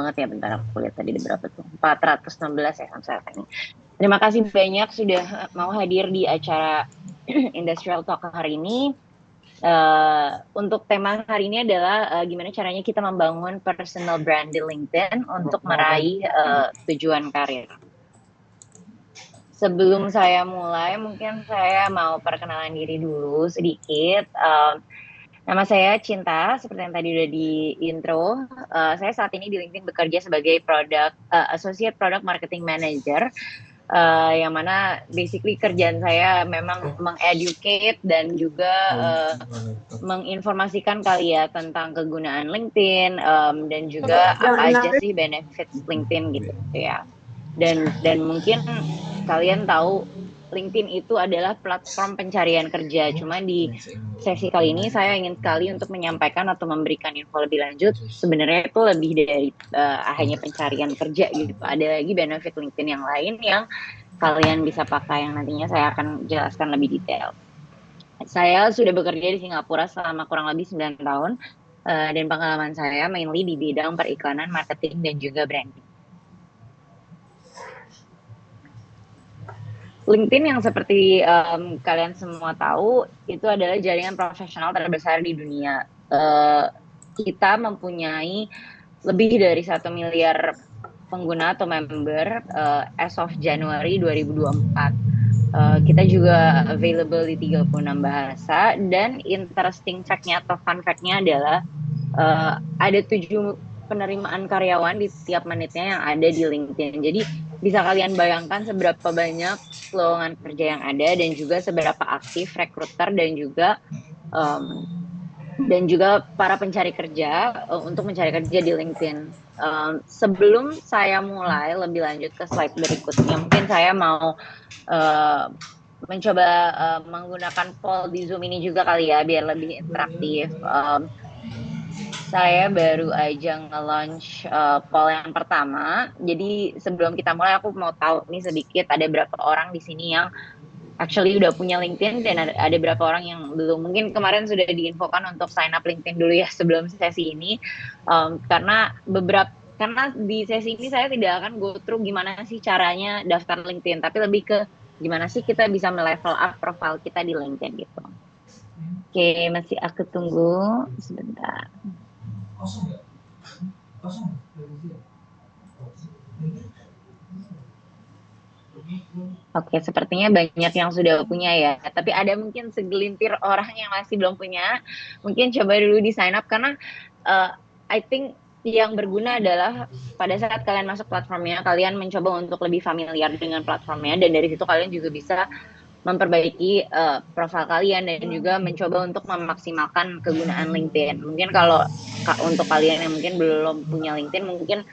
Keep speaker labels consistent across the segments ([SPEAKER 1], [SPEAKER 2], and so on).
[SPEAKER 1] banget ya, bentar aku lihat tadi berapa tuh, 416 ya sampai saat ini. Terima kasih banyak sudah mau hadir di acara Industrial Talk hari ini. Untuk tema hari ini adalah gimana caranya kita membangun personal brand di LinkedIn untuk meraih tujuan karir. Sebelum saya mulai, mungkin saya mau perkenalan diri dulu sedikit. Nama saya Cinta, seperti yang tadi udah di intro. Saya saat ini di LinkedIn bekerja sebagai Associate Product Marketing Manager, yang mana basically kerjaan saya memang mengeducate dan juga menginformasikan kalian tentang kegunaan LinkedIn, dan juga apa aja sih benefits LinkedIn gitu ya. Dan mungkin kalian tahu LinkedIn itu adalah platform pencarian kerja. Cuma di sesi kali ini saya ingin sekali untuk menyampaikan atau memberikan info lebih lanjut. Sebenarnya itu lebih dari hanya pencarian kerja gitu. Ada lagi benefit LinkedIn yang lain yang kalian bisa pakai yang nantinya saya akan jelaskan lebih detail. Saya sudah bekerja di Singapura selama kurang lebih 9 tahun, dan pengalaman saya mainly di bidang periklanan, marketing, dan juga branding. LinkedIn yang seperti kalian semua tahu, itu adalah jaringan profesional terbesar di dunia. Kita mempunyai lebih dari 1 miliar pengguna atau member as of Januari 2024. Kita juga available di 36 bahasa, dan interesting fact-nya atau fun fact-nya adalah ada 7 penerimaan karyawan di setiap menitnya yang ada di LinkedIn. Jadi bisa kalian bayangkan seberapa banyak lowongan kerja yang ada dan juga seberapa aktif rekruter dan juga para pencari kerja untuk mencari kerja di LinkedIn. Sebelum saya mulai lebih lanjut ke slide berikutnya, mungkin saya mau mencoba menggunakan poll di Zoom ini juga kali ya, biar lebih interaktif. Saya baru aja nge-launch poll yang pertama. Jadi sebelum kita mulai, aku mau tahu nih sedikit ada berapa orang di sini yang actually udah punya LinkedIn, dan ada berapa orang yang belum. Mungkin kemarin sudah diinfokan untuk sign up LinkedIn dulu ya sebelum sesi ini. Karena di sesi ini saya tidak akan go through gimana sih caranya daftar LinkedIn, tapi lebih ke gimana sih kita bisa melevel up profile kita di LinkedIn gitu. Oke, masih aku tunggu sebentar. Oke, sepertinya banyak yang sudah punya ya. Tapi ada mungkin segelintir orang yang masih belum punya. Mungkin coba dulu di sign up, karena I think yang berguna adalah pada saat kalian masuk platformnya, kalian mencoba untuk lebih familiar dengan platformnya, dan dari situ kalian juga bisa memperbaiki profil kalian dan juga mencoba untuk memaksimalkan kegunaan LinkedIn. Mungkin kalau untuk kalian yang mungkin belum punya LinkedIn, mungkin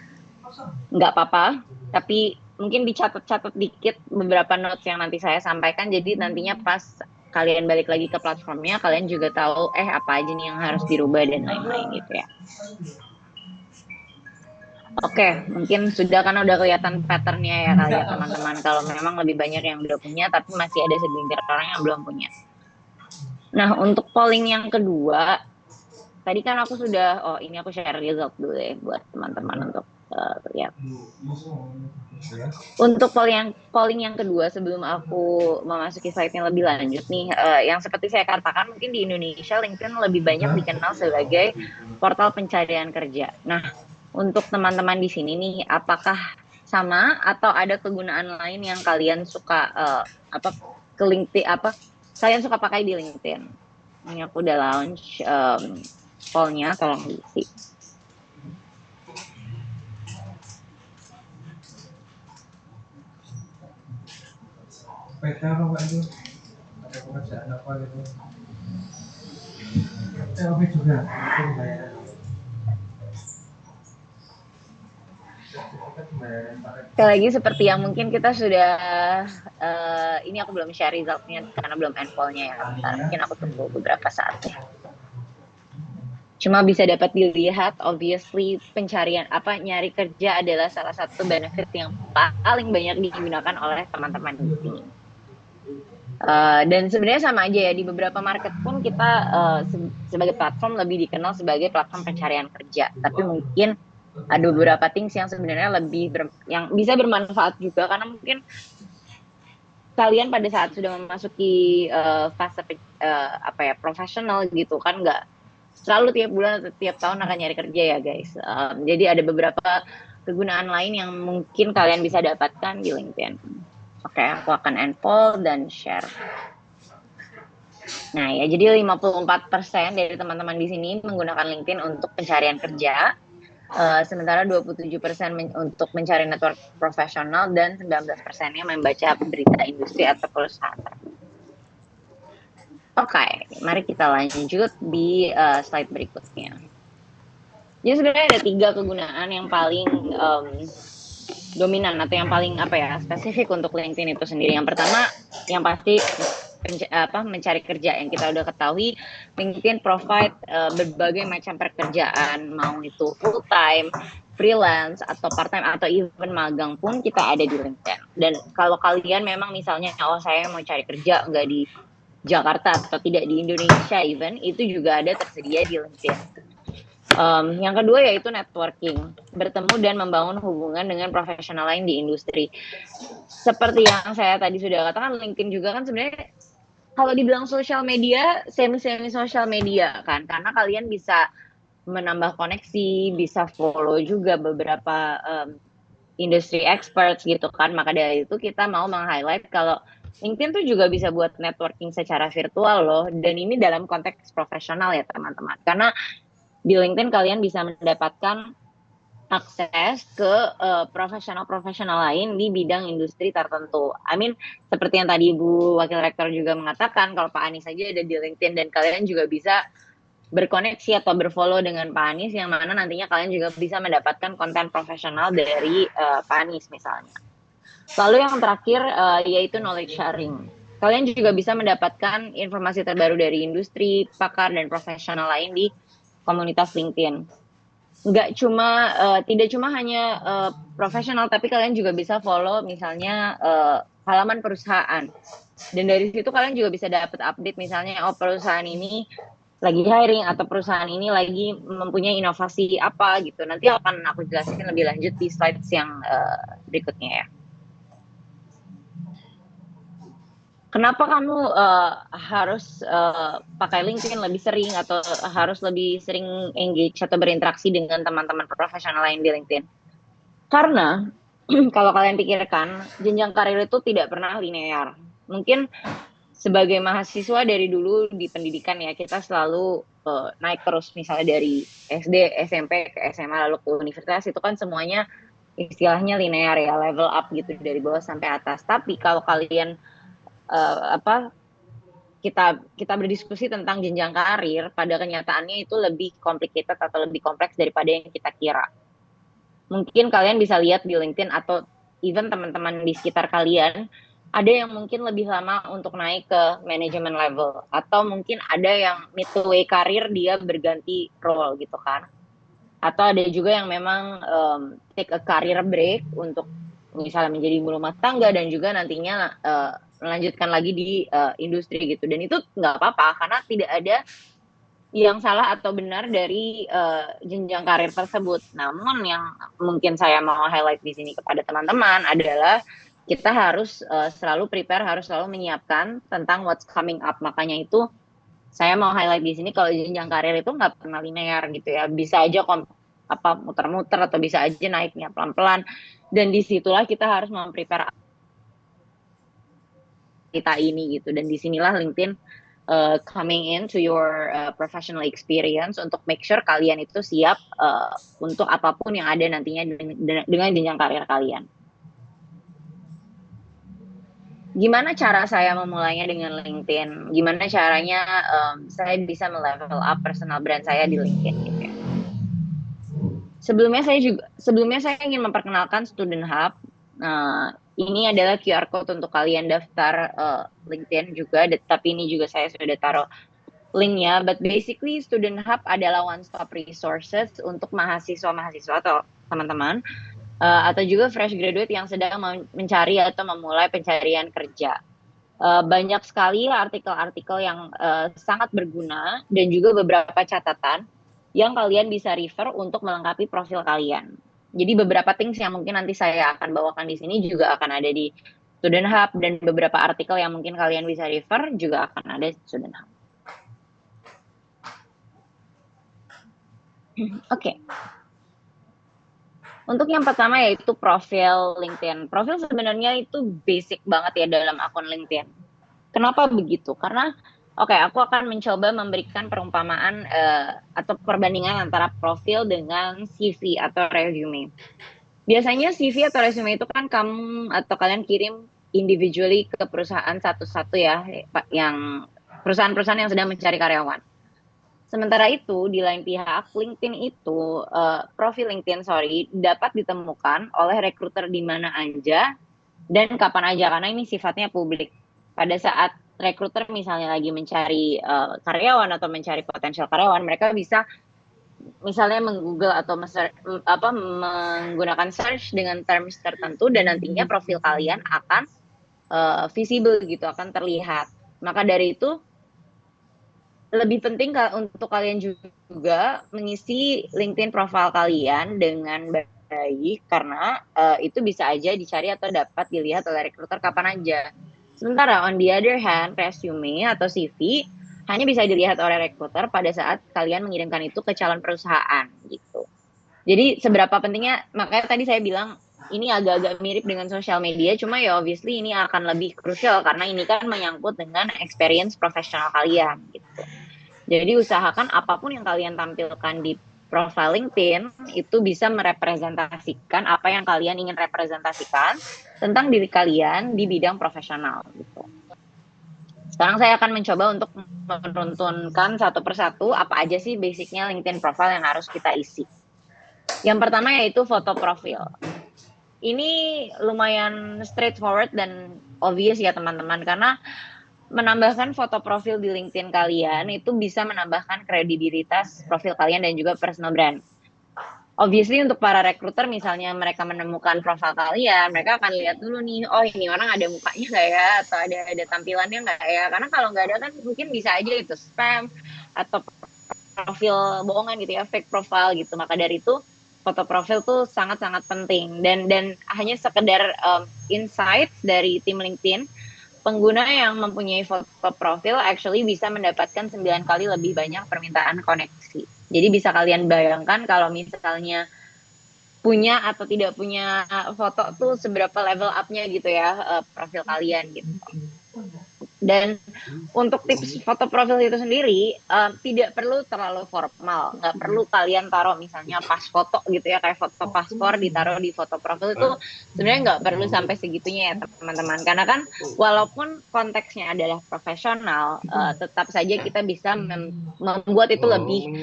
[SPEAKER 1] nggak apa-apa, tapi mungkin dicatat-catat dikit beberapa notes yang nanti saya sampaikan. Jadi nantinya pas kalian balik lagi ke platformnya, kalian juga tahu apa aja nih yang harus dirubah dan lain-lain gitu ya. Oke, mungkin sudah, karena udah kelihatan patternnya ya kali ya teman-teman. Kalau memang lebih banyak yang udah punya, tapi masih ada segelintir orang yang belum punya. Nah, untuk polling yang kedua, tadi kan aku sudah, ini aku share result dulu ya buat teman-teman untuk lihat. Untuk polling yang kedua, sebelum aku memasuki slide yang lebih lanjut nih, yang seperti saya katakan, mungkin di Indonesia LinkedIn lebih banyak dikenal sebagai portal pencarian kerja. Nah, untuk teman-teman di sini nih, apakah sama atau ada kegunaan lain yang kalian suka ke LinkedIn, kalian suka pakai di LinkedIn? Ini aku udah launch pollnya, tolong diisi.
[SPEAKER 2] PT apa Pak itu? Ada pekerjaan apa gitu? TOP juga, itu pembayaran.
[SPEAKER 1] Sekali lagi, seperti yang mungkin kita sudah, ini aku belum share resultnya karena belum end poll-nya ya. Bentar, mungkin aku tunggu beberapa saat ya. Cuma bisa dapat dilihat, obviously nyari kerja adalah salah satu benefit yang paling banyak digunakan oleh teman-teman di sini. Dan sebenarnya sama aja ya, di beberapa market pun kita sebagai platform lebih dikenal sebagai platform pencarian kerja. Tapi mungkin ada beberapa things yang sebenarnya yang bisa bermanfaat juga karena mungkin kalian pada saat sudah memasuki fase apa ya profesional gitu kan nggak selalu tiap bulan atau tiap tahun akan nyari kerja ya guys. Jadi ada beberapa kegunaan lain yang mungkin kalian bisa dapatkan di LinkedIn. Oke, aku akan unfollow dan share. Nah ya, jadi 54% dari teman-teman di sini menggunakan LinkedIn untuk pencarian kerja. Sementara 27% untuk mencari network profesional dan 19%-nya membaca berita industri atau perusahaan. Oke, mari kita lanjut di slide berikutnya. Jadi sebenarnya ada 3 kegunaan yang paling dominan atau yang paling apa ya spesifik untuk LinkedIn itu sendiri. Yang pertama, yang pasti mencari kerja yang kita udah ketahui, LinkedIn provide berbagai macam pekerjaan, mau itu full time, freelance atau part time atau even magang pun kita ada di LinkedIn. Dan kalau kalian memang misalnya oh saya mau cari kerja nggak di Jakarta atau tidak di Indonesia even itu juga ada tersedia di LinkedIn. Yang kedua yaitu networking, bertemu dan membangun hubungan dengan profesional lain di industri. Seperti yang saya tadi sudah katakan, LinkedIn juga kan sebenarnya kalau dibilang sosial media, semi-semi sosial media kan, karena kalian bisa menambah koneksi, bisa follow juga beberapa industri experts gitu kan. Maka dari itu kita mau meng-highlight kalau LinkedIn tuh juga bisa buat networking secara virtual loh, dan ini dalam konteks profesional ya teman-teman. Karena di LinkedIn kalian bisa mendapatkan akses ke profesional-profesional lain di bidang industri tertentu. I mean, seperti yang tadi Ibu Wakil Rektor juga mengatakan, kalau Pak Anies saja ada di LinkedIn dan kalian juga bisa berkoneksi atau berfollow dengan Pak Anies, yang mana nantinya kalian juga bisa mendapatkan konten profesional dari Pak Anies misalnya. Lalu yang terakhir yaitu knowledge sharing. Kalian juga bisa mendapatkan informasi terbaru dari industri, pakar, dan profesional lain di komunitas LinkedIn. Tidak cuma hanya profesional, tapi kalian juga bisa follow misalnya halaman perusahaan. Dan dari situ kalian juga bisa dapat update misalnya oh perusahaan ini lagi hiring atau perusahaan ini lagi mempunyai inovasi apa gitu. Nanti akan aku jelasin lebih lanjut di slides yang berikutnya ya. Kenapa kamu harus pakai LinkedIn lebih sering atau harus lebih sering engage atau berinteraksi dengan teman-teman profesional lain di LinkedIn? Karena kalau kalian pikirkan, jenjang karir itu tidak pernah linear. Mungkin sebagai mahasiswa dari dulu di pendidikan ya, kita selalu naik terus misalnya dari SD, SMP, ke SMA, lalu ke universitas, itu kan semuanya istilahnya linear ya, level up gitu dari bawah sampai atas. Tapi kalau kalian kita berdiskusi tentang jenjang karir, pada kenyataannya itu lebih complicated atau lebih kompleks daripada yang kita kira. Mungkin kalian bisa lihat di LinkedIn atau even teman-teman di sekitar kalian, ada yang mungkin lebih lama untuk naik ke manajemen level, atau mungkin ada yang midway karir dia berganti role gitu kan. Atau ada juga yang memang take a career break untuk misalnya menjadi ibu rumah tangga dan juga nantinya melanjutkan lagi di industri gitu. Dan itu nggak apa-apa karena tidak ada yang salah atau benar dari jenjang karir tersebut. Namun yang mungkin saya mau highlight di sini kepada teman-teman adalah kita harus selalu prepare, harus selalu menyiapkan tentang what's coming up. Makanya itu saya mau highlight di sini kalau jenjang karir itu nggak pernah linear gitu ya. Bisa aja muter-muter atau bisa aja naiknya pelan-pelan. Dan disitulah kita harus memprepare kita ini gitu. Dan disinilah LinkedIn coming into your professional experience untuk make sure kalian itu siap untuk apapun yang ada nantinya dengan jenjang karir kalian. Gimana cara saya memulainya dengan LinkedIn? Gimana caranya saya bisa melevel up personal brand saya di LinkedIn gitu ya. Sebelumnya saya ingin memperkenalkan Student Hub. Ini adalah QR code untuk kalian daftar LinkedIn juga, tapi ini juga saya sudah taruh linknya. But basically Student Hub adalah one stop resources untuk mahasiswa-mahasiswa atau teman-teman atau juga fresh graduate yang sedang mencari atau memulai pencarian kerja. Banyak sekali artikel-artikel yang sangat berguna dan juga beberapa catatan yang kalian bisa refer untuk melengkapi profil kalian. Jadi beberapa things yang mungkin nanti saya akan bawakan di sini juga akan ada di Student Hub, dan beberapa artikel yang mungkin kalian bisa refer juga akan ada di Student Hub. Oke. Untuk yang pertama yaitu profil LinkedIn. Profil sebenarnya itu basic banget ya dalam akun LinkedIn. Kenapa begitu? Karena aku akan mencoba memberikan perumpamaan atau perbandingan antara profil dengan CV atau resume. Biasanya CV atau resume itu kan kamu atau kalian kirim individually ke perusahaan satu-satu ya, yang perusahaan-perusahaan yang sedang mencari karyawan. Sementara itu, di lain pihak, LinkedIn itu, profil LinkedIn, dapat ditemukan oleh rekruter di mana aja dan kapan aja, karena ini sifatnya publik. Pada saat rekruter misalnya lagi mencari karyawan atau mencari potensial karyawan, mereka bisa misalnya meng-Google atau menggunakan search dengan terms tertentu, dan nantinya profil kalian akan visible gitu, akan terlihat. Maka dari itu lebih penting untuk kalian juga mengisi LinkedIn profile kalian dengan baik, karena itu bisa aja dicari atau dapat dilihat oleh recruiter kapan aja. Sementara on the other hand, resume atau CV hanya bisa dilihat oleh recruiter pada saat kalian mengirimkan itu ke calon perusahaan gitu. Jadi seberapa pentingnya, makanya tadi saya bilang ini agak-agak mirip dengan sosial media, cuma ya obviously ini akan lebih krusial karena ini kan menyangkut dengan experience profesional kalian gitu. Jadi usahakan apapun yang kalian tampilkan di profile LinkedIn itu bisa merepresentasikan apa yang kalian ingin representasikan tentang diri kalian di bidang profesional gitu. Sekarang saya akan mencoba untuk menurunkan satu persatu apa aja sih basicnya LinkedIn profile yang harus kita isi. Yang pertama yaitu foto profil. Ini lumayan straightforward dan obvious ya teman-teman, karena menambahkan foto profil di LinkedIn kalian itu bisa menambahkan kredibilitas profil kalian dan juga personal brand. Obviously untuk para recruiter misalnya mereka menemukan profil kalian, mereka akan lihat dulu nih, oh ini orang ada mukanya nggak ya, atau ada tampilannya nggak ya, karena kalau nggak ada kan mungkin bisa aja itu spam atau profil bohongan gitu ya, fake profile gitu. Maka dari itu foto profil tuh sangat-sangat penting, dan hanya sekedar insights dari tim LinkedIn, pengguna yang mempunyai foto profil actually bisa mendapatkan 9 kali lebih banyak permintaan koneksi. Jadi bisa kalian bayangkan kalau misalnya punya atau tidak punya foto tuh seberapa level up-nya gitu ya profil kalian gitu. Dan untuk tips foto profil itu sendiri tidak perlu terlalu formal, nggak perlu kalian taruh misalnya pas foto gitu ya, kayak foto paspor ditaruh di foto profil, itu sebenarnya nggak perlu sampai segitunya ya teman-teman, karena kan walaupun konteksnya adalah profesional, tetap saja kita bisa membuat itu lebih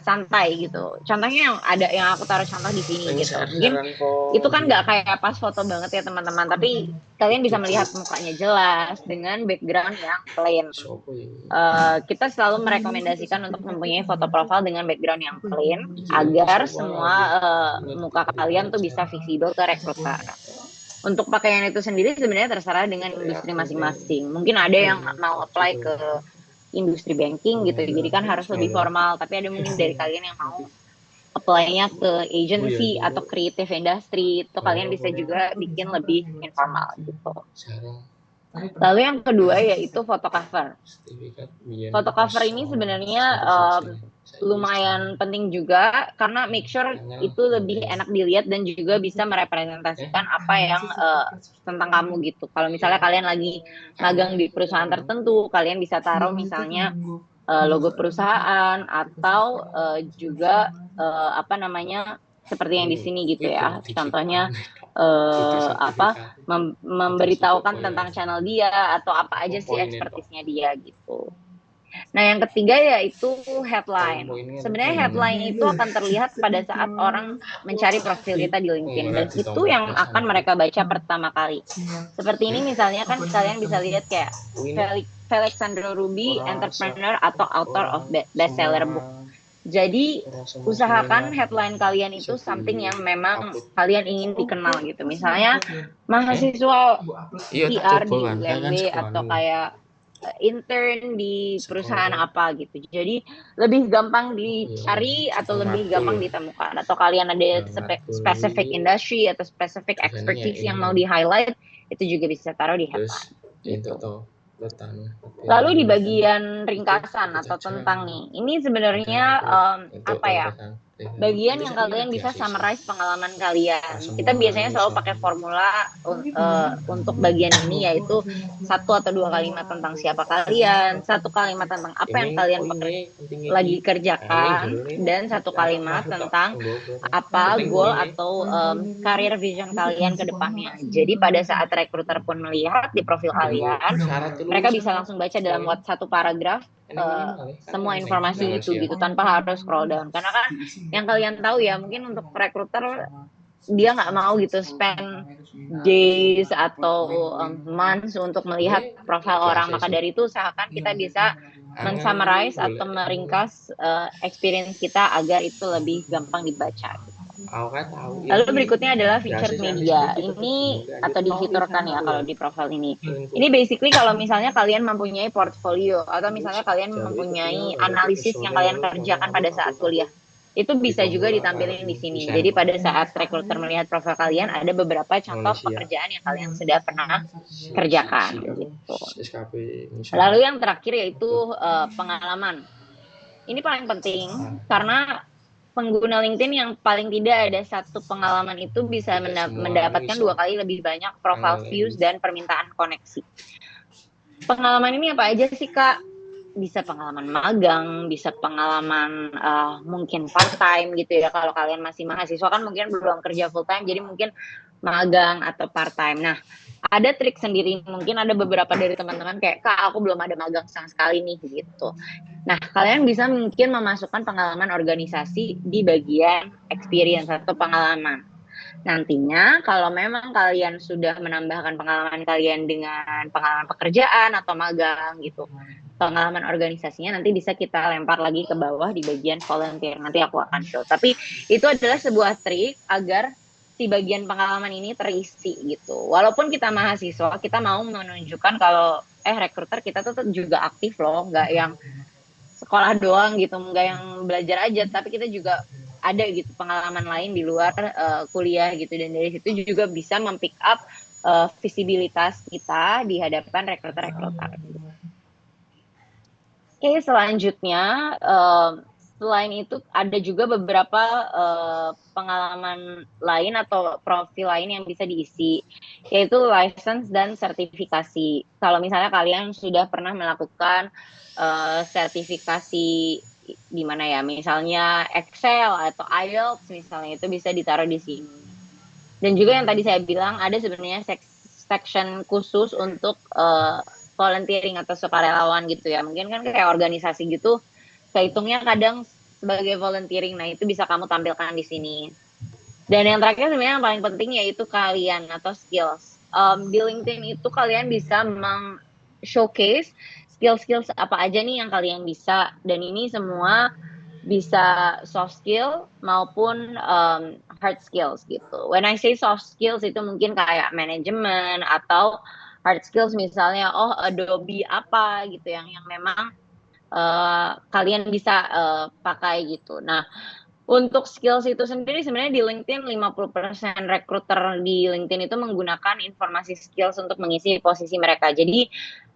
[SPEAKER 1] santai gitu. Contohnya yang aku taruh contoh di sini gitu, mungkin itu kan nggak kayak pas foto banget ya teman-teman, tapi kalian bisa melihat mukanya jelas dengan background yang plain. Kita selalu merekomendasikan untuk mempunyai foto profil dengan background yang plain agar semua muka kalian tuh bisa visible ke rekruter. Untuk pakaian itu sendiri sebenarnya terserah dengan industri masing-masing. Mungkin ada yang mau apply ke industri banking gitu, jadi kan harus lebih formal. Tapi ada mungkin dari kalian yang mau apply-nya ke agency atau creative industry, itu kalian bisa juga bikin lebih informal gitu. Lalu yang kedua yaitu foto cover. Foto cover ini sebenarnya lumayan penting juga, karena make sure itu lebih enak dilihat dan juga bisa merepresentasikan apa yang tentang kamu gitu. Kalau misalnya kalian lagi magang di perusahaan tertentu, kalian bisa taruh misalnya logo perusahaan atau juga seperti yang di sini gitu ya. Contohnya memberitahukan tentang channel dia atau apa aja sih expertise-nya dia gitu. Nah, yang ketiga yaitu headline. Sebenarnya headline itu akan terlihat pada saat orang mencari profil kita di LinkedIn, dan itu yang akan mereka baca pertama kali. Seperti ini misalnya kan kalian bisa lihat kayak Felixandro Ruby, entrepreneur atau author of bestseller book. Jadi usahakan headline kalian itu something yang memang kalian ingin dikenal gitu. Misalnya mahasiswa PR di UMB atau kayak intern di perusahaan
[SPEAKER 3] Sekolah.
[SPEAKER 1] apa gitu. Jadi lebih gampang
[SPEAKER 3] Iya,
[SPEAKER 1] dicari atau
[SPEAKER 3] sekolah
[SPEAKER 1] lebih
[SPEAKER 3] matkul
[SPEAKER 1] gampang
[SPEAKER 3] ya.
[SPEAKER 1] ditemukan. Atau kalian ada
[SPEAKER 3] Nah, matkul
[SPEAKER 1] specific
[SPEAKER 3] ini
[SPEAKER 1] industry atau specific
[SPEAKER 3] biasanya ya
[SPEAKER 1] expertise yang mau
[SPEAKER 3] ini.
[SPEAKER 1] di highlight, itu juga bisa taruh di
[SPEAKER 3] Terus
[SPEAKER 1] headline
[SPEAKER 3] itu
[SPEAKER 1] gitu.
[SPEAKER 3] toh letan
[SPEAKER 1] Lalu di
[SPEAKER 3] kan
[SPEAKER 1] bagian
[SPEAKER 3] itu
[SPEAKER 1] ringkasan
[SPEAKER 3] ikut
[SPEAKER 1] atau
[SPEAKER 3] aja
[SPEAKER 1] tentang nih, ini
[SPEAKER 3] ada
[SPEAKER 1] sebenarnya
[SPEAKER 3] itu untuk
[SPEAKER 1] apa ya?
[SPEAKER 3] pemeriksaan
[SPEAKER 1] Bagian
[SPEAKER 3] nanti
[SPEAKER 1] yang
[SPEAKER 3] saya
[SPEAKER 1] kalian
[SPEAKER 3] lagi
[SPEAKER 1] bisa
[SPEAKER 3] sih
[SPEAKER 1] summarize pengalaman
[SPEAKER 3] nah,
[SPEAKER 1] kalian. Kita
[SPEAKER 3] semua
[SPEAKER 1] biasanya selalu
[SPEAKER 3] bisa
[SPEAKER 1] pakai formula untuk bagian ini, yaitu satu atau dua kalimat tentang siapa kalian, satu kalimat tentang apa yang
[SPEAKER 3] ini
[SPEAKER 1] kalian
[SPEAKER 3] ini penting iki
[SPEAKER 1] lagi
[SPEAKER 3] ini jero
[SPEAKER 1] kerjakan,
[SPEAKER 3] ini
[SPEAKER 1] dan satu kalimat
[SPEAKER 3] masuk tok
[SPEAKER 1] tentang
[SPEAKER 3] nggowo
[SPEAKER 1] apa
[SPEAKER 3] penting
[SPEAKER 1] goal
[SPEAKER 3] ini
[SPEAKER 1] atau career vision kalian ke depannya. Jadi pada saat recruiter pun melihat di profil
[SPEAKER 3] tunggu
[SPEAKER 1] kalian,
[SPEAKER 3] syarat
[SPEAKER 1] mereka
[SPEAKER 3] kelulusan
[SPEAKER 1] bisa
[SPEAKER 3] kok
[SPEAKER 1] langsung baca dalam
[SPEAKER 3] sekolah
[SPEAKER 1] satu paragraf
[SPEAKER 3] ini minimal ya kan
[SPEAKER 1] semua
[SPEAKER 3] yang
[SPEAKER 1] informasi itu
[SPEAKER 3] rahasia
[SPEAKER 1] gitu tanpa harus scroll down. Karena kan yang kalian tahu ya, mungkin untuk recruiter dia nggak mau gitu spend days atau months untuk melihat
[SPEAKER 3] ini
[SPEAKER 1] profil
[SPEAKER 3] lagi
[SPEAKER 1] orang. Maka
[SPEAKER 3] ACC
[SPEAKER 1] dari itu usahakan kita bisa
[SPEAKER 3] angel ini
[SPEAKER 1] mensummarize atau
[SPEAKER 3] golek
[SPEAKER 1] meringkas experience kita agar itu lebih gampang dibaca.
[SPEAKER 3] aku kan tahu ya
[SPEAKER 1] Lalu
[SPEAKER 3] ini
[SPEAKER 1] berikutnya adalah
[SPEAKER 3] di
[SPEAKER 1] featured
[SPEAKER 3] ACC ane
[SPEAKER 1] media.
[SPEAKER 3] skripsi tetep
[SPEAKER 1] Ini
[SPEAKER 3] dimulai aja
[SPEAKER 1] atau difiturkan ya
[SPEAKER 3] aku
[SPEAKER 1] kalau
[SPEAKER 3] ya
[SPEAKER 1] di profil ini.
[SPEAKER 3] lingkup
[SPEAKER 1] Ini basically kalau misalnya kalian mempunyai portfolio atau misalnya kalian
[SPEAKER 3] jalur itu
[SPEAKER 1] mempunyai
[SPEAKER 3] kuliah baru
[SPEAKER 1] analisis yang
[SPEAKER 3] sore
[SPEAKER 1] kalian
[SPEAKER 3] baru
[SPEAKER 1] kerjakan pada saat
[SPEAKER 3] takut
[SPEAKER 1] kuliah. Itu bisa juga
[SPEAKER 3] ditombola
[SPEAKER 1] ditampilkan di
[SPEAKER 3] karepmu
[SPEAKER 1] sini.
[SPEAKER 3] desain
[SPEAKER 1] Jadi pada saat recruiter melihat profil kalian ada beberapa contoh
[SPEAKER 3] Malaysia
[SPEAKER 1] pekerjaan yang kalian sudah pernah kerjakan
[SPEAKER 3] apa
[SPEAKER 1] gitu.
[SPEAKER 3] SKP Indonesia
[SPEAKER 1] Lalu yang terakhir yaitu pengalaman. Ini paling penting karena pengguna LinkedIn yang paling tidak ada satu pengalaman itu bisa
[SPEAKER 3] tidak semua anu
[SPEAKER 1] mendapatkan
[SPEAKER 3] iso
[SPEAKER 1] 2 kali lebih banyak profile views
[SPEAKER 3] analis
[SPEAKER 1] dan permintaan koneksi. Pengalaman ini apa aja sih Kak? Bisa pengalaman magang, bisa pengalaman mungkin part time gitu ya. Kalau kalian masih mahasiswa kan mungkin belum kerja full time, jadi mungkin magang atau part time. Nah, ada trik sendiri. Mungkin ada beberapa dari teman-teman kayak Kak, aku belum ada magang sama sekali nih gitu. Nah, kalian bisa mungkin memasukkan pengalaman organisasi di bagian experience atau pengalaman. Nantinya kalau memang kalian sudah menambahkan pengalaman kalian dengan pengalaman pekerjaan atau magang gitu, pengalaman organisasinya nanti bisa kita lempar lagi ke bawah di bagian volunteer. Nanti aku akan show. Tapi itu adalah sebuah trik agar si bagian pengalaman ini terisi gitu. Walaupun kita mahasiswa, kita mau menunjukkan kalau rekruter kita tuh juga aktif loh, nggak yang sekolah doang gitu, nggak yang belajar aja, tapi kita juga ada gitu pengalaman lain di luar kuliah gitu, dan dari situ juga bisa mempick up visibilitas kita di hadapan rekruter-rekruter. Oke, selanjutnya selain itu ada juga beberapa pengalaman lain atau profil lain yang bisa diisi, yaitu license dan sertifikasi. Kalau misalnya kalian sudah pernah melakukan sertifikasi di mana ya, misalnya Excel atau IELTS misalnya, itu bisa ditaruh di sini. Dan juga yang tadi saya bilang ada sebenarnya section khusus untuk volunteering atau sukarelawan gitu ya. Mungkin kan kayak organisasi gitu, kehitungnya kadang sebagai volunteering. Nah, itu bisa kamu tampilkan di sini. Dan yang terakhir sebenarnya yang paling penting yaitu kalian atau skills. Di LinkedIn itu kalian bisa showcase skill-skills apa aja nih yang kalian bisa. Dan ini semua bisa soft skill maupun hard skills gitu. When I say soft skills itu mungkin kayak manajemen, atau hard skills misalnya Adobe apa gitu yang memang kalian bisa pakai gitu. Nah, untuk skills itu sendiri sebenarnya di LinkedIn 50% recruiter di LinkedIn itu menggunakan informasi skills untuk mengisi posisi mereka. Jadi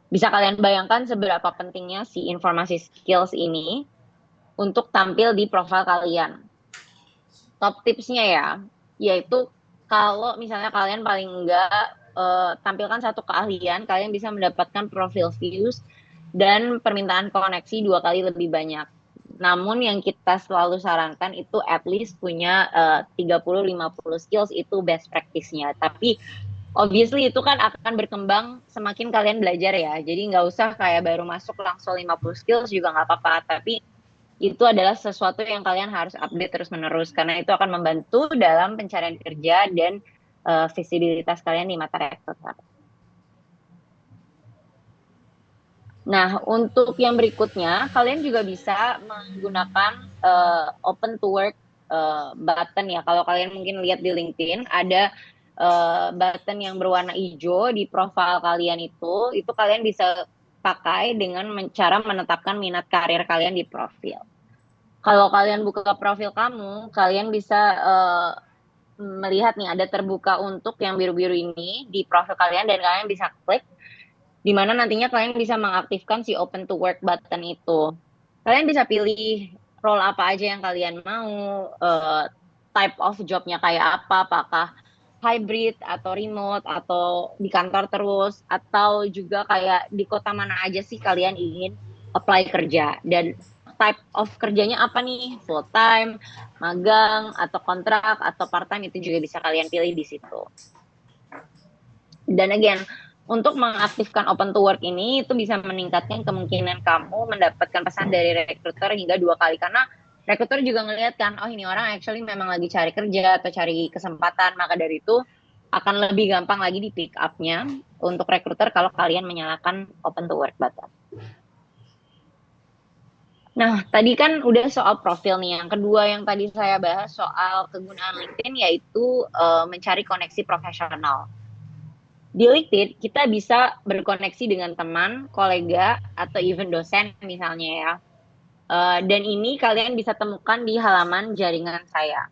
[SPEAKER 1] bisa kalian bayangkan seberapa pentingnya si informasi skills ini untuk tampil di profil kalian. Top tipsnya ya, yaitu kalau misalnya kalian paling enggak tampilkan satu keahlian, kalian bisa mendapatkan profil views dan permintaan koneksi 2 kali lebih banyak. Namun yang kita selalu sarankan itu at least punya 30-50 skills, itu best practice-nya. Tapi obviously itu kan akan berkembang semakin kalian belajar ya. Jadi nggak usah kayak baru masuk langsung 50 skills juga nggak apa-apa. Tapi itu adalah sesuatu yang kalian harus update terus-menerus karena itu akan membantu dalam pencarian kerja dan visibilitas kalian di mata rekruter. Nah, untuk yang berikutnya, kalian juga bisa menggunakan open to work button ya. Kalau kalian mungkin lihat di LinkedIn, ada button yang berwarna hijau di profil kalian itu kalian bisa pakai dengan cara menetapkan minat karir kalian di profil. Kalau kalian buka profil kamu, kalian bisa melihat nih ada terbuka untuk yang biru-biru ini di profil kalian dan kalian bisa klik di mana nantinya kalian bisa mengaktifkan si open to work button itu. Kalian bisa pilih role apa aja yang kalian mau, type of jobnya kayak apa, apakah hybrid atau remote atau di kantor terus atau juga kayak di kota mana aja sih kalian ingin apply kerja dan type of kerjanya apa nih, full time, magang atau kontrak atau part time itu juga bisa kalian pilih di situ. Dan again, untuk mengaktifkan open to work ini itu bisa meningkatkan kemungkinan kamu mendapatkan pesan dari recruiter hingga 2 kali karena recruiter juga ngelihat kan, oh ini orang actually memang lagi cari kerja atau cari kesempatan, maka dari itu akan lebih gampang lagi di pick up-nya untuk recruiter kalau kalian menyalakan open to work button. Nah, tadi kan udah soal profil nih. Yang kedua yang tadi saya bahas soal kegunaan LinkedIn yaitu mencari koneksi profesional. Di LinkedIn kita bisa berkoneksi dengan teman, kolega, atau even dosen misalnya ya. Dan ini kalian bisa temukan di halaman jaringan saya.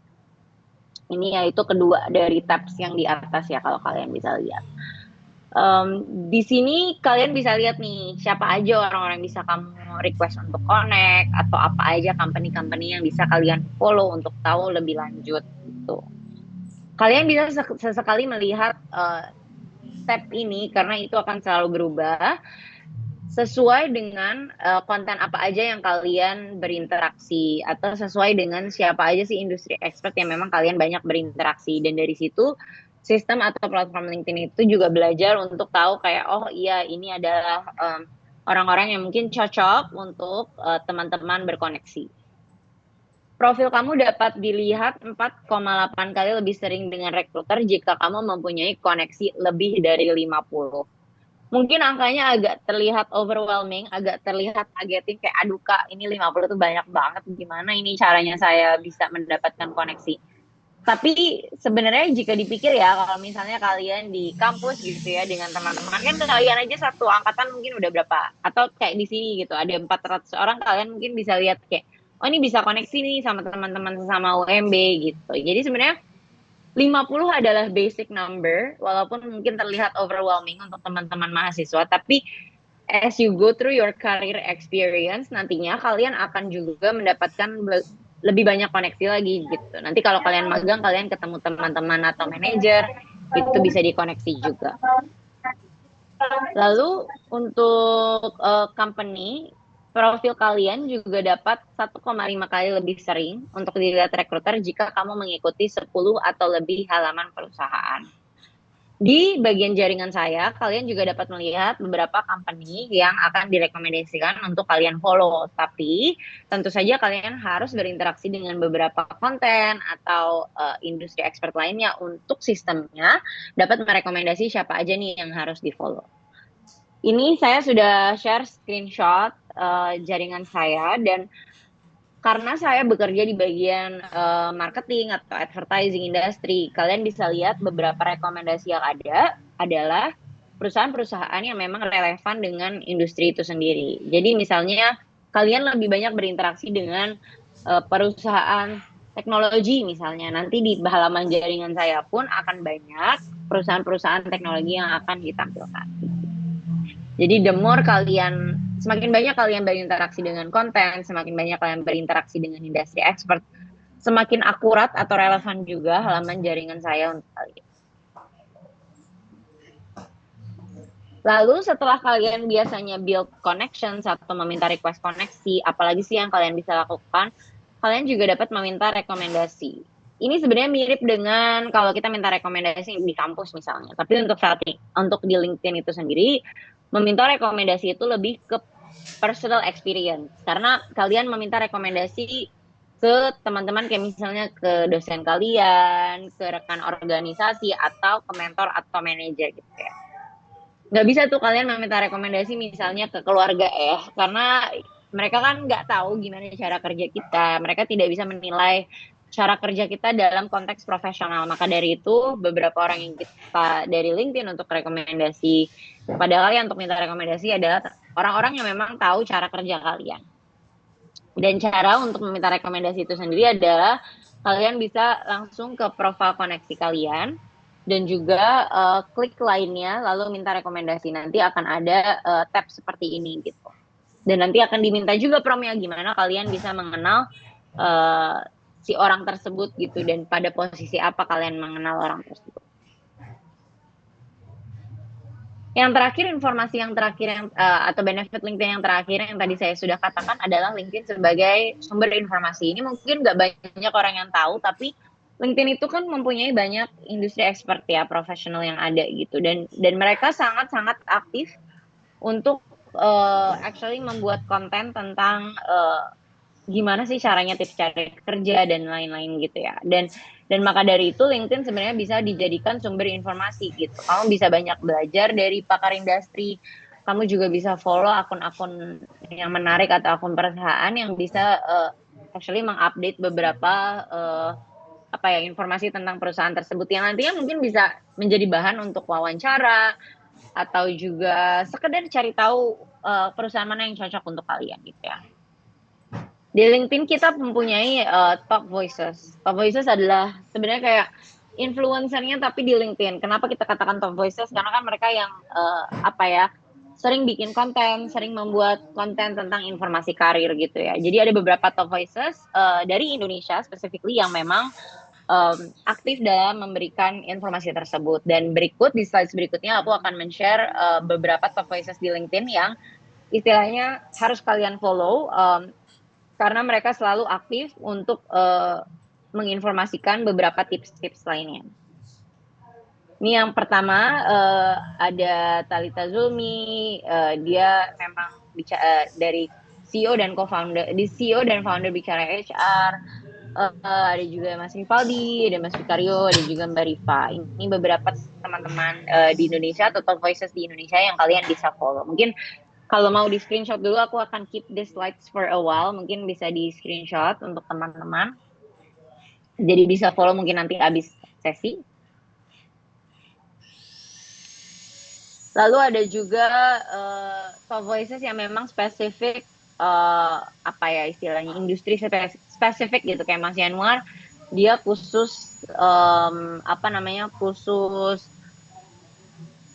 [SPEAKER 1] Ini yaitu kedua dari tabs yang di atas ya kalau kalian bisa lihat. Di sini kalian bisa lihat nih siapa aja orang-orang yang bisa kamu request untuk connect atau apa aja company-company yang bisa kalian follow untuk tahu lebih lanjut gitu. Kalian bisa sesekali melihat tab ini karena itu akan selalu berubah sesuai dengan konten apa aja yang kalian berinteraksi atau sesuai dengan siapa aja sih industri expert yang memang kalian banyak berinteraksi dan dari situ sistem atau platform LinkedIn itu juga belajar untuk tahu kayak oh iya ini adalah orang-orang yang mungkin cocok untuk teman-teman berkoneksi. Profil kamu dapat dilihat 4,8 kali lebih sering dengan recruiter jika kamu mempunyai koneksi lebih dari 50. Mungkin angkanya agak terlihat overwhelming, agak terlihat kagetin kayak aduh Kak, ini 50 tuh banyak banget, gimana ini caranya saya bisa mendapatkan koneksi. Tapi sebenarnya jika dipikir ya, kalau misalnya kalian di kampus gitu ya dengan teman-teman, kan kalian aja satu angkatan mungkin udah berapa, atau kayak di sini gitu, ada 400 orang, kalian mungkin bisa lihat kayak, oh ini bisa koneksi nih sama teman-teman sesama UMB gitu. Jadi sebenarnya 50 adalah basic number, walaupun mungkin terlihat overwhelming untuk teman-teman mahasiswa, tapi as you go through your career experience, nantinya kalian akan juga mendapatkan lebih banyak koneksi lagi gitu. Nanti kalau kalian magang, kalian ketemu teman-teman atau manajer, itu bisa dikoneksi juga. Lalu untuk company, profil kalian juga dapat 1,5 kali lebih sering untuk dilihat recruiter jika kamu mengikuti 10 atau lebih halaman perusahaan. Di bagian jaringan saya, kalian juga dapat melihat beberapa company yang akan direkomendasikan untuk kalian follow. Tapi tentu saja kalian harus berinteraksi dengan beberapa konten atau industri expert lainnya untuk sistemnya dapat merekomendasi siapa aja nih yang harus di-follow. Ini saya sudah share screenshot jaringan saya dan karena saya bekerja di bagian marketing atau advertising industry, kalian bisa lihat beberapa rekomendasi yang ada adalah perusahaan-perusahaan yang memang relevan dengan industri itu sendiri. Jadi misalnya kalian lebih banyak berinteraksi dengan perusahaan teknologi misalnya, nanti di halaman jaringan saya pun akan banyak perusahaan-perusahaan teknologi yang akan ditampilkan. Jadi the more kalian, semakin banyak kalian berinteraksi dengan konten, semakin banyak kalian berinteraksi dengan industri expert, semakin akurat atau relevan juga halaman jaringan saya untuk kalian. Lalu setelah kalian biasanya build connections atau meminta request koneksi, apalagi sih yang kalian bisa lakukan, kalian juga dapat meminta rekomendasi. Ini sebenarnya mirip dengan kalau kita minta rekomendasi di kampus misalnya, tapi untuk di LinkedIn itu sendiri, meminta rekomendasi itu lebih ke personal experience karena kalian meminta rekomendasi ke teman-teman kayak misalnya ke dosen kalian, ke rekan organisasi atau ke mentor atau manajer gitu ya. Nggak bisa tuh kalian meminta rekomendasi misalnya ke keluarga karena mereka kan nggak tahu gimana cara kerja kita, mereka tidak bisa menilai cara kerja kita dalam konteks profesional. Maka dari itu beberapa orang yang kita dari LinkedIn untuk rekomendasi kepada kalian untuk minta rekomendasi adalah orang-orang yang memang tahu cara kerja kalian. Dan cara untuk meminta rekomendasi itu sendiri adalah kalian bisa langsung ke profil koneksi kalian dan juga klik lainnya lalu minta rekomendasi. Nanti akan ada tab seperti ini gitu. Dan nanti akan diminta juga promnya gimana kalian bisa mengenal si orang tersebut gitu dan pada posisi apa kalian mengenal orang tersebut. Yang terakhir, informasi yang terakhir yang atau benefit LinkedIn yang terakhir yang tadi saya sudah katakan adalah LinkedIn sebagai sumber informasi. Ini mungkin nggak banyak orang yang tahu, tapi LinkedIn itu kan mempunyai banyak industri expert ya, profesional yang ada gitu, dan mereka sangat-sangat aktif untuk actually membuat konten tentang gimana sih caranya tips cari kerja dan lain-lain gitu ya. Dan maka dari itu LinkedIn sebenarnya bisa dijadikan sumber informasi gitu. Kamu bisa banyak belajar dari pakar industri. Kamu juga bisa follow akun-akun yang menarik atau akun perusahaan yang bisa actually mengupdate beberapa informasi tentang perusahaan tersebut yang nantinya mungkin bisa menjadi bahan untuk wawancara atau juga sekedar cari tahu perusahaan mana yang cocok untuk kalian gitu ya. Di LinkedIn kita mempunyai top voices. Top voices adalah sebenarnya kayak influencernya tapi di LinkedIn. Kenapa kita katakan top voices? Karena kan mereka yang sering bikin konten, sering membuat konten tentang informasi karir gitu ya. Jadi ada beberapa top voices dari Indonesia specifically yang memang aktif dalam memberikan informasi tersebut. Dan berikut di slide berikutnya aku akan men-share beberapa top voices di LinkedIn yang istilahnya harus kalian follow karena mereka selalu aktif untuk menginformasikan beberapa tips-tips lainnya. Ini yang pertama ada Thalita Zulmi, dia memang dari CEO dan co-founder, di CEO dan founder Bicara HR. Ada juga Mas Rivaldi, ada Mas Vikario, ada juga Mbak Rifa. Ini beberapa teman-teman di Indonesia atau top voices di Indonesia yang kalian bisa follow. Mungkin kalau mau di screenshot dulu, aku akan keep the slides for a while. Mungkin bisa di screenshot untuk teman-teman. Jadi bisa follow mungkin nanti habis sesi. Lalu ada juga top voices yang memang spesifik, istilahnya industri spesifik gitu. Kayak Mas Yanuar, dia khusus, khusus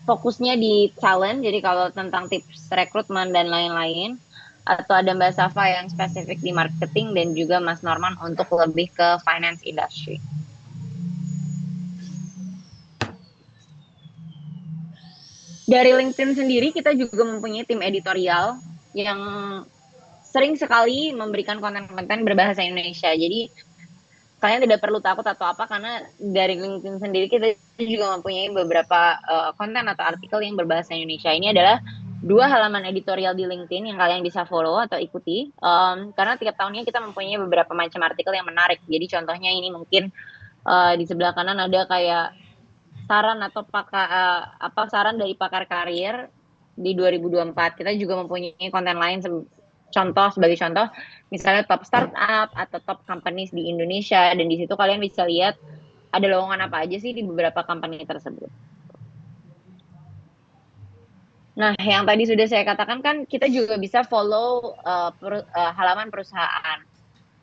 [SPEAKER 1] fokusnya di talent, jadi kalau tentang tips rekrutmen dan lain-lain. Atau ada Mbak Safa yang spesifik di marketing dan juga Mas Norman untuk lebih ke finance industry. Dari LinkedIn sendiri kita juga mempunyai tim editorial yang sering sekali memberikan konten-konten berbahasa Indonesia. Jadi kalian tidak perlu takut atau apa karena dari LinkedIn sendiri kita juga mempunyai beberapa konten atau artikel yang berbahasa Indonesia. Ini adalah 2 halaman editorial di LinkedIn yang kalian bisa follow atau ikuti karena tiap tahunnya kita mempunyai beberapa macam artikel yang menarik. Jadi contohnya ini mungkin di sebelah kanan ada kayak saran atau saran dari pakar karir di 2024. Kita juga mempunyai konten lain sebagai contoh misalnya top startup atau top companies di Indonesia, dan di situ kalian bisa lihat ada lowongan apa aja sih di beberapa company tersebut. Nah, yang tadi sudah saya katakan kan kita juga bisa follow halaman perusahaan.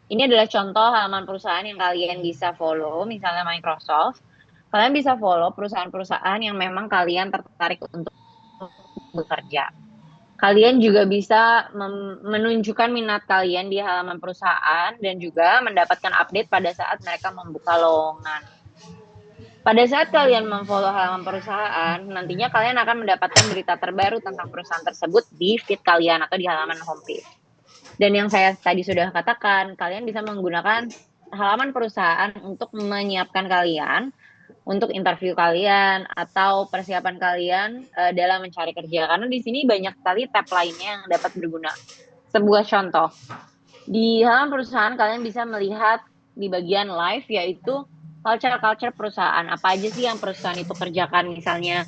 [SPEAKER 1] Ini adalah contoh halaman perusahaan yang kalian bisa follow, misalnya Microsoft. Kalian bisa follow perusahaan-perusahaan yang memang kalian tertarik untuk bekerja. Kalian juga bisa menunjukkan minat kalian di halaman perusahaan dan juga mendapatkan update pada saat mereka membuka lowongan. Pada saat kalian memfollow halaman perusahaan, nantinya kalian akan mendapatkan berita terbaru tentang perusahaan tersebut di feed kalian atau di halaman homepage. Dan yang saya tadi sudah katakan, kalian bisa menggunakan halaman perusahaan untuk menyiapkan kalian untuk interview kalian atau persiapan kalian dalam mencari kerja. Karena di sini banyak sekali tab lainnya yang dapat berguna. Sebuah contoh, di halaman perusahaan kalian bisa melihat di bagian live yaitu culture perusahaan. Apa aja sih yang perusahaan itu kerjakan, misalnya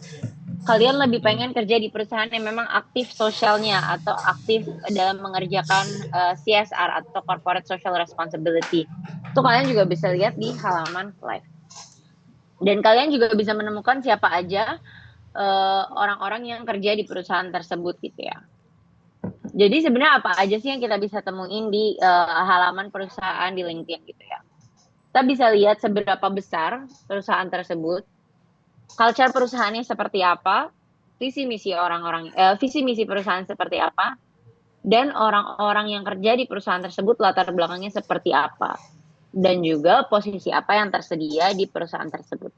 [SPEAKER 1] kalian lebih pengen kerja di perusahaan yang memang aktif sosialnya atau aktif dalam mengerjakan CSR atau Corporate Social Responsibility. Itu kalian juga bisa lihat di halaman live. Dan kalian juga bisa menemukan siapa aja orang-orang yang kerja di perusahaan tersebut gitu ya. Jadi sebenarnya apa aja sih yang kita bisa temuin di halaman perusahaan di LinkedIn gitu ya. Kita bisa lihat seberapa besar perusahaan tersebut, culture perusahaannya seperti apa, visi misi visi misi perusahaan seperti apa, dan orang-orang yang kerja di perusahaan tersebut latar belakangnya seperti apa, dan juga posisi apa yang tersedia di perusahaan tersebut.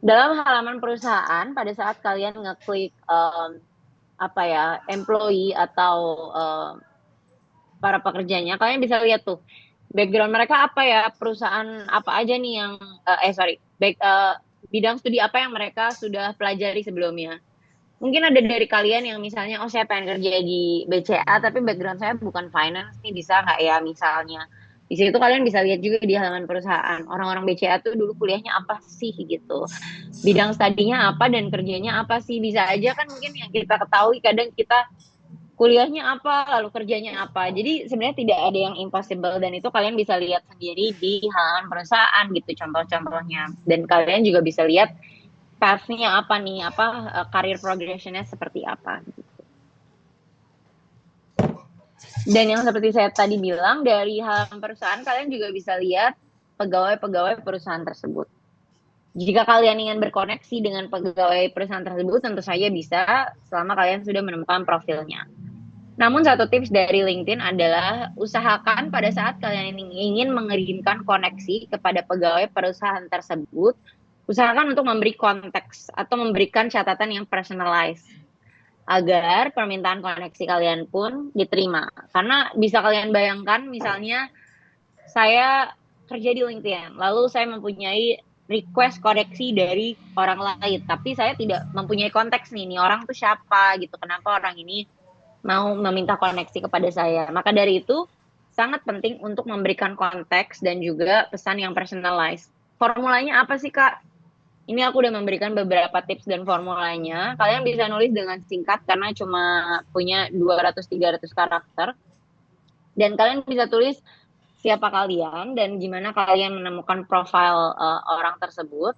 [SPEAKER 1] Dalam halaman perusahaan, pada saat kalian ngeklik employee atau para pekerjanya, kalian bisa lihat tuh background mereka apa ya, perusahaan apa aja nih yang bidang studi apa yang mereka sudah pelajari sebelumnya. Mungkin ada dari kalian yang misalnya, saya pengen kerja di BCA, tapi background saya bukan finance nih, bisa nggak ya misalnya. Di situ kalian bisa lihat juga di halaman perusahaan, orang-orang BCA tuh dulu kuliahnya apa sih gitu. Bidang studinya apa dan kerjanya apa sih, bisa aja kan mungkin yang kita ketahui kadang kita kuliahnya apa, lalu kerjanya apa. Jadi sebenarnya tidak ada yang impossible dan itu kalian bisa lihat sendiri di halaman perusahaan gitu contoh-contohnya. Dan kalian juga bisa lihat path-nya apa nih, career progression-nya seperti apa gitu. Dan yang seperti saya tadi bilang, dari halaman perusahaan kalian juga bisa lihat pegawai-pegawai perusahaan tersebut. Jika kalian ingin berkoneksi dengan pegawai perusahaan tersebut, tentu saja bisa selama kalian sudah menemukan profilnya. Namun satu tips dari LinkedIn adalah usahakan pada saat kalian ingin mengirimkan koneksi kepada pegawai perusahaan tersebut, usahakan untuk memberi konteks atau memberikan catatan yang personalized agar permintaan koneksi kalian pun diterima. Karena bisa kalian bayangkan misalnya saya kerja di LinkedIn, lalu saya mempunyai request koneksi dari orang lain, tapi saya tidak mempunyai konteks nih orang tuh siapa gitu, kenapa orang ini mau meminta koneksi kepada saya. Maka dari itu, sangat penting untuk memberikan konteks dan juga pesan yang personalized. Formulanya apa sih, Kak? Ini aku udah memberikan beberapa tips dan formulanya. Kalian bisa nulis dengan singkat karena cuma punya 200-300 karakter. Dan kalian bisa tulis siapa kalian dan gimana kalian menemukan profil orang tersebut.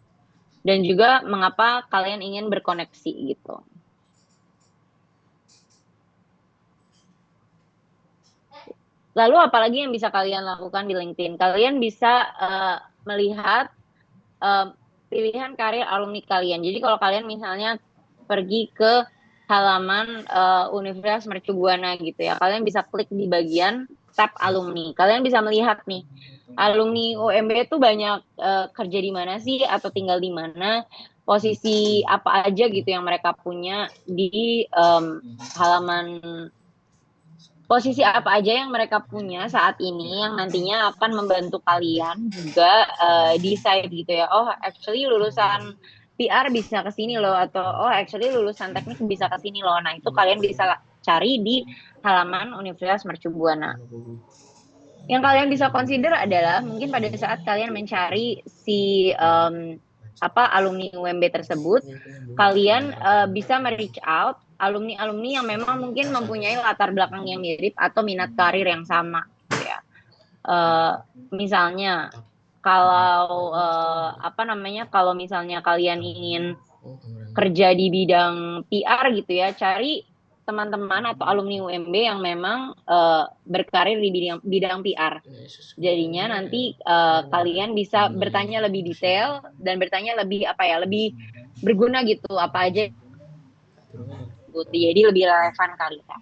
[SPEAKER 1] Dan juga mengapa kalian ingin berkoneksi gitu. Lalu apalagi yang bisa kalian lakukan di LinkedIn? Kalian bisa melihat pilihan karir alumni kalian. Jadi kalau kalian misalnya pergi ke halaman Universitas Mercu Buana gitu ya, kalian bisa klik di bagian tab alumni. Kalian bisa melihat nih, alumni UMB itu banyak kerja di mana sih atau tinggal di mana, posisi apa aja gitu yang mereka punya di halaman, posisi apa aja yang mereka punya saat ini yang nantinya akan membantu kalian juga decide gitu ya. Oh, actually lulusan PR bisa ke sini loh, atau actually lulusan teknik bisa ke sini loh. Nah, itu kalian bisa cari di halaman Universitas Mercu Buana. Yang kalian bisa consider adalah mungkin pada saat kalian mencari si alumni UMB tersebut, kalian bisa reach out alumni-alumni yang memang mungkin mempunyai latar belakang yang mirip atau minat karir yang sama gitu ya. Misalnya kalau kalau misalnya kalian ingin kerja di bidang PR gitu ya, cari teman-teman atau alumni UMB yang memang berkarir di bidang PR. Jadinya nanti kalian bisa bertanya lebih detail dan bertanya lebih lebih berguna gitu, apa aja jadi lebih relevan kali ya.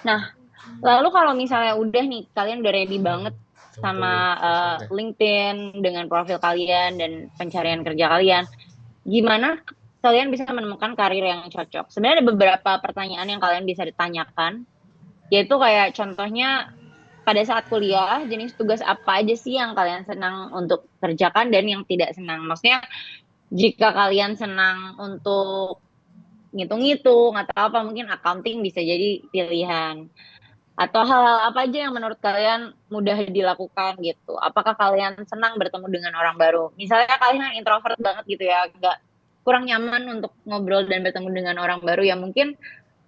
[SPEAKER 1] Nah, lalu kalau misalnya udah nih, kalian udah ready banget sama LinkedIn dengan profil kalian dan pencarian kerja kalian, gimana kalian bisa menemukan karir yang cocok? Sebenarnya ada beberapa pertanyaan yang kalian bisa ditanyakan, yaitu kayak contohnya pada saat kuliah, jenis tugas apa aja sih yang kalian senang untuk kerjakan dan yang tidak senang? Maksudnya jika kalian senang untuk ngitung-ngitung atau apa, mungkin accounting bisa jadi pilihan. Atau hal-hal apa aja yang menurut kalian mudah dilakukan gitu. Apakah kalian senang bertemu dengan orang baru? Misalnya kalian introvert banget gitu ya, agak kurang nyaman untuk ngobrol dan bertemu dengan orang baru, ya mungkin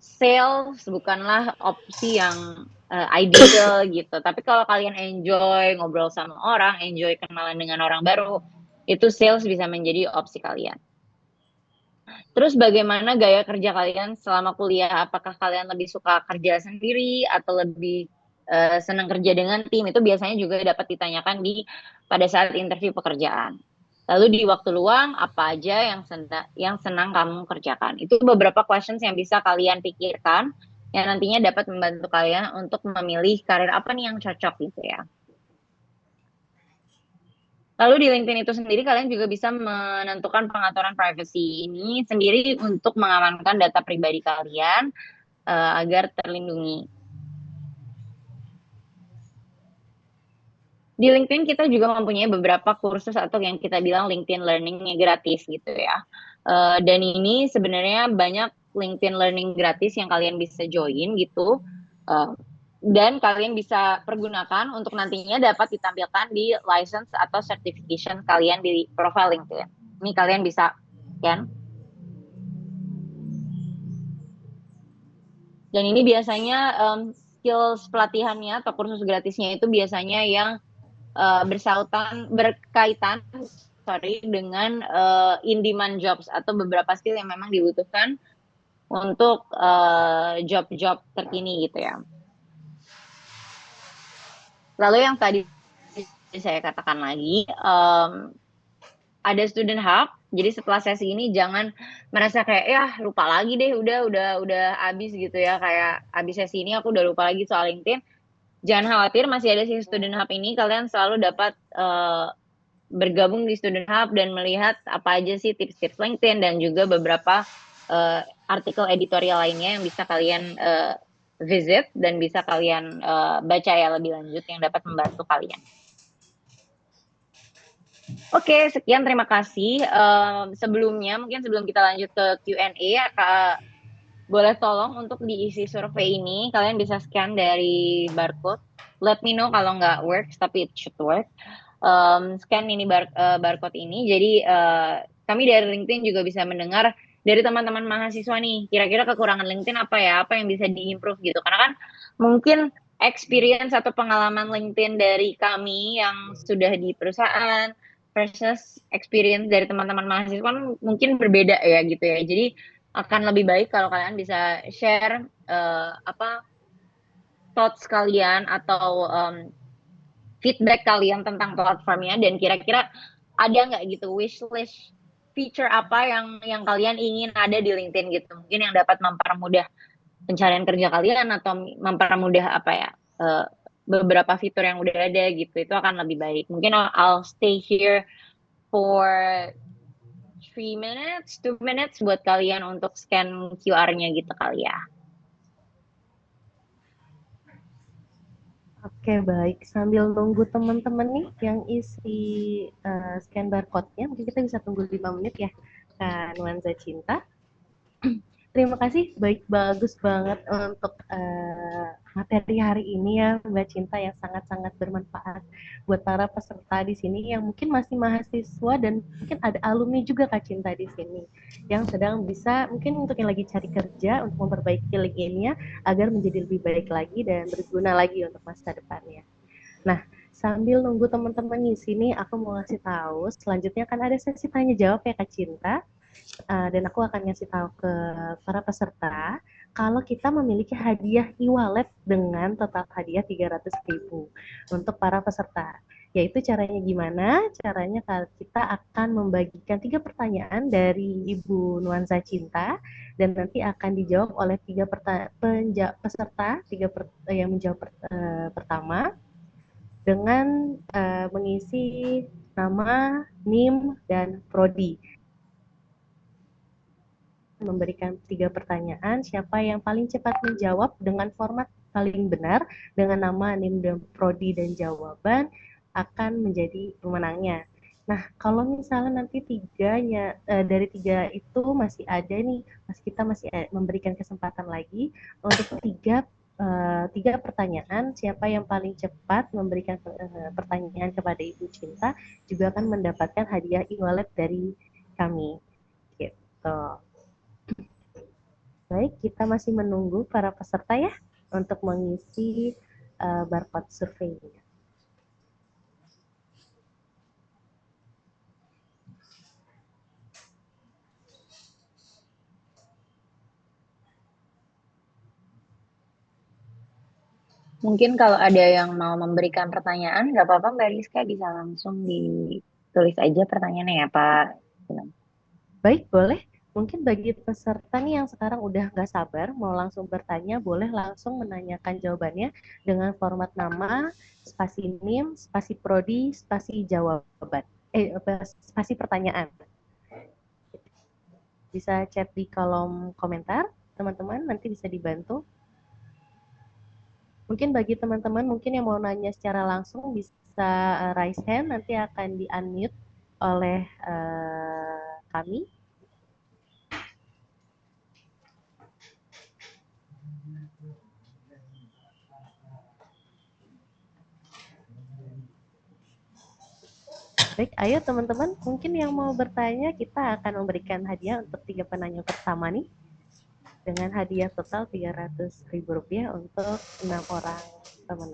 [SPEAKER 1] sales bukanlah opsi yang ideal gitu. Tapi kalau kalian enjoy ngobrol sama orang, enjoy kenalan dengan orang baru, itu sales bisa menjadi opsi kalian. Terus bagaimana gaya kerja kalian selama kuliah? Apakah kalian lebih suka kerja sendiri atau lebih senang kerja dengan tim? Itu biasanya juga dapat ditanyakan pada saat interview pekerjaan. Lalu di waktu luang apa aja yang senang kamu kerjakan? Itu beberapa questions yang bisa kalian pikirkan yang nantinya dapat membantu kalian untuk memilih karir apa nih yang cocok gitu ya. Lalu di LinkedIn itu sendiri kalian juga bisa menentukan pengaturan privacy ini sendiri untuk mengamankan data pribadi kalian agar terlindungi. Di LinkedIn kita juga mempunyai beberapa kursus atau yang kita bilang LinkedIn Learning gratis gitu ya. Dan ini sebenarnya banyak LinkedIn Learning gratis yang kalian bisa join gitu. Dan kalian bisa pergunakan untuk nantinya dapat ditampilkan di license atau certification kalian di profile LinkedIn. Ini kalian bisa kan. Dan ini biasanya skills pelatihannya atau kursus gratisnya itu biasanya yang berkaitan dengan in-demand jobs atau beberapa skill yang memang dibutuhkan untuk job-job terkini gitu ya. Lalu yang tadi saya katakan lagi, ada student hub. Jadi setelah sesi ini jangan merasa kayak ya lupa lagi deh, udah habis gitu ya, kayak habis sesi ini aku udah lupa lagi soal LinkedIn. Jangan khawatir, masih ada si student hub ini, kalian selalu dapat bergabung di student hub dan melihat apa aja sih tips-tips LinkedIn dan juga beberapa artikel editorial lainnya yang bisa kalian visit dan bisa kalian baca ya lebih lanjut yang dapat membantu kalian. Oke, sekian, terima kasih. Sebelumnya, mungkin sebelum kita lanjut ke Q&A, boleh tolong untuk diisi survei ini, kalian bisa scan dari barcode. Let me know kalau nggak works, tapi it should work. Scan ini barcode ini, jadi kami dari LinkedIn juga bisa mendengar dari teman-teman mahasiswa nih, kira-kira kekurangan LinkedIn apa ya, apa yang bisa diimprove gitu. Karena kan mungkin experience atau pengalaman LinkedIn dari kami yang sudah di perusahaan versus experience dari teman-teman mahasiswa kan mungkin berbeda ya gitu ya. Jadi akan lebih baik kalau kalian bisa share thoughts kalian atau feedback kalian tentang platformnya dan kira-kira ada nggak gitu wish list feature apa yang kalian ingin ada di LinkedIn gitu, mungkin yang dapat mempermudah pencarian kerja kalian atau mempermudah apa ya beberapa fitur yang udah ada gitu, itu akan lebih baik. Mungkin I'll stay here for 3 minutes, 2 minutes buat kalian untuk scan QR-nya gitu kali ya.
[SPEAKER 4] Oke, baik. Sambil nunggu teman-teman nih yang isi scan barcode-nya, mungkin kita bisa tunggu 5 menit ya, Kak Nuanza Cinta. Terima kasih, bagus banget untuk materi hari ini ya, Mbak Cinta, yang sangat-sangat bermanfaat buat para peserta di sini yang mungkin masih mahasiswa dan mungkin ada alumni juga Kak Cinta di sini yang sedang bisa mungkin untuk yang lagi cari kerja untuk memperbaiki LinkedIn-nya agar menjadi lebih baik lagi dan berguna lagi untuk masa depannya. Nah, sambil nunggu teman-teman di sini, aku mau ngasih tahu selanjutnya kan ada sesi tanya jawab ya Kak Cinta. Dan aku akan ngasih tahu ke para peserta kalau kita memiliki hadiah e-wallet dengan total hadiah 300.000 untuk para peserta. Yaitu caranya gimana? Caranya kita akan membagikan 3 pertanyaan dari Ibu Nuanza Cinta dan nanti akan dijawab oleh 3 peserta yang menjawab pertama dengan mengisi nama, NIM, dan prodi. Memberikan 3 pertanyaan, siapa yang paling cepat menjawab dengan format paling benar dengan nama, NIM, dan prodi dan jawaban akan menjadi pemenangnya. Nah, kalau misalnya nanti dari 3 itu masih ada nih, kita masih memberikan kesempatan lagi untuk 3 pertanyaan, siapa yang paling cepat memberikan pertanyaan kepada Ibu Cinta juga akan mendapatkan hadiah e-wallet dari kami. Gitu. Baik, kita masih menunggu para peserta ya untuk mengisi barcode surveinya.
[SPEAKER 1] Mungkin kalau ada yang mau memberikan pertanyaan, nggak apa-apa Mbak Rizka bisa langsung ditulis aja pertanyaannya ya Pak.
[SPEAKER 4] Baik, boleh. Mungkin bagi peserta nih yang sekarang udah nggak sabar mau langsung bertanya, boleh langsung menanyakan jawabannya dengan format nama, spasi NIM, spasi prodi, spasi jawaban. Spasi pertanyaan. Bisa chat di kolom komentar, teman-teman, nanti bisa dibantu. Mungkin bagi teman-teman mungkin yang mau nanya secara langsung bisa raise hand, nanti akan di-unmute oleh kami. Baik, ayo teman-teman, mungkin yang mau bertanya, kita akan memberikan hadiah untuk 3 penanya pertama nih, dengan hadiah total Rp300.000 untuk 6 orang teman.